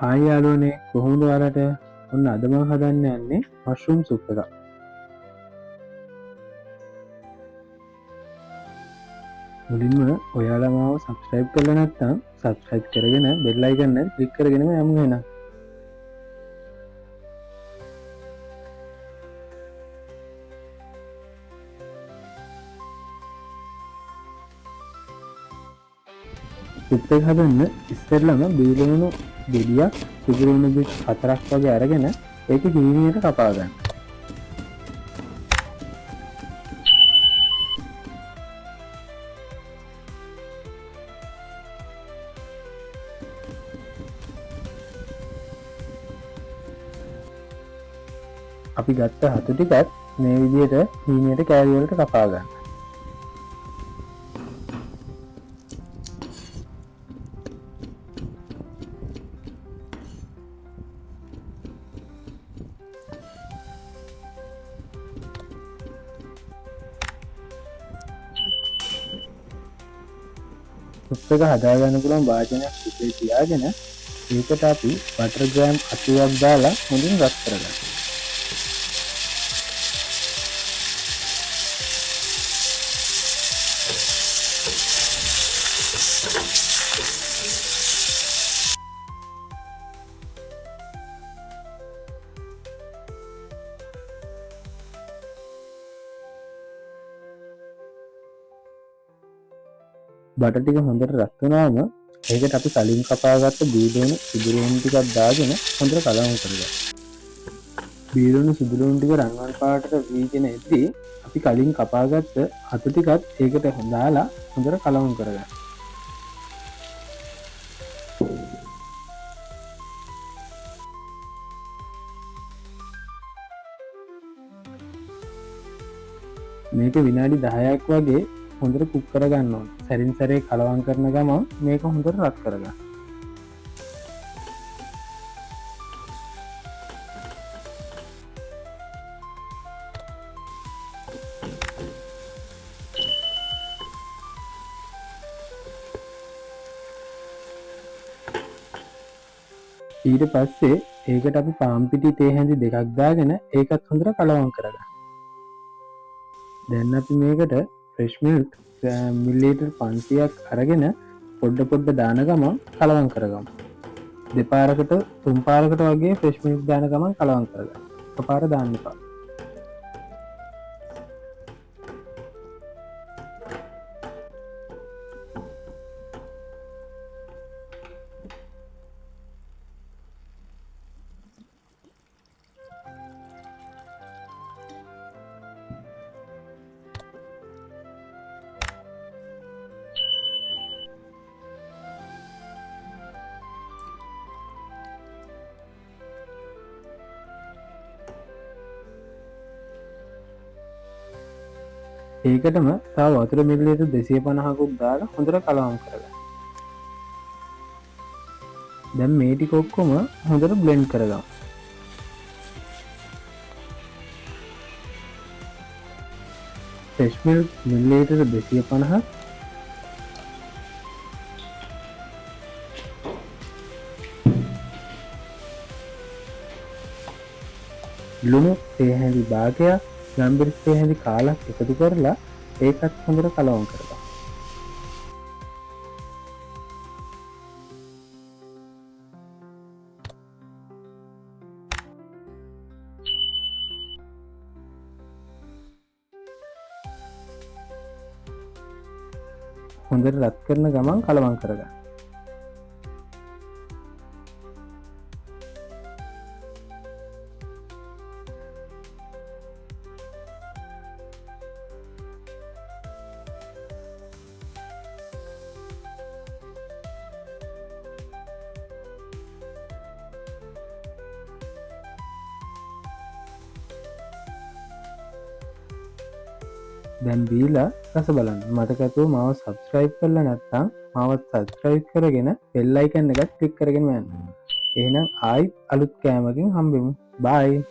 Hi යාළුවනේ කොහොමද ඔයාලට ඔන්න අද මම හදන්න යන්නේ මෂ්රූම් සුප් එකක්. මුලින්ම ඔයාලා මාව සබ්ස්ක්‍රයිබ් කරලා නැත්නම් සබ්ස්ක්‍රයිබ් කරගෙන බෙල් අයිකන් එක ක්ලික් කරගෙනම යමු එහෙනම්. සුප් එක හදන්න ඉස්සෙල්ලාම බීලුණු ගෙඩියක් සුදුරුණු බිස් 4ක් වගේ අරගෙන ඒක හීනියට කපා ගන්න. අපි ගත්ත හතු ටිකත් මේ විදිහට හීනියට කෑලි වලට කපා ගන්න. සුප් එක හදාගන්න පුළුවන් වාජනයක් සුපේ තියාගෙන ඒකට අපි බටර් ග්‍රෑම් 80ක් දාලා හොඳින් රත් කරගන්න. බටර් ටික හොඳට රත් වුණාම ඒකට අපි කලින් කපාගත්ත බීලුණු සුදුලුණු ටිකක් දාගෙන හොඳට කලවම් කරගන්න. බීලුණු සුදුලුණු ටික රන්වන් පාටට වීගෙන එද්දී අපි කලින් කපාගත්ත හතු ටිකත් ඒකට දාලා හොඳට කලවම් කරගන්න. මේක විනාඩි 10ක් වගේ හොඳට කුක් කරගන්න ඕන. සැරින් සැරේ කලවම් කරන ගමන් මේක හොඳට රත් කරගන්න. ඊට පස්සේ ඒකට අපි පාන් පිටි තේ හැඳි දෙකක් දාගෙන ඒකත් හොඳට කලවම් කරගන්න. දැන් අපි මේකට ෆ්‍රෙෂ් මිල්ක් මිලිලීටර් 500ක් අරගෙන පොඩ දාන ගමන් කලවම් කරගමු. දෙපාරකට තුන් පාරකට වගේ ෆ්‍රෙෂ් මිල්ක් දාන ගමන් කලවම් කරගන්න. එකපාර දාන්න එපා. ඒකටම තව වතුර මිලිලීටර් 250කුත් දාලා හොඳට කලවම් කරගන්න. දැන් මේ ටික ඔක්කොම හොඳට බ්ලෙන්ඩ් කරගමු. ෆ්‍රෙෂ් මිල්ක් මිලිලීටර් 250ක් ලුණු තේ හැඳි භාගයක් ගම්බිරිස් තේ හැඳි කාලක් එකතු කරලා ඒකත් හොඳට කලවම් කරගන්න. හොඳට රත් කරන ගමන් කලවම් කරගන්න. දැන් බීලා රස බලන්න. මතකතුව මාව සබ්ස්ක්‍රයිබ් කරලා නැත්නම් මාවත් සබ්ස්ක්‍රයිබ් කරගෙන බෙල් අයිකන් එකත් ක්ලික් කරගෙන යන්න. එහෙනම් ආයි අලුත් කෑමකින් හම්බෙමු. බයි.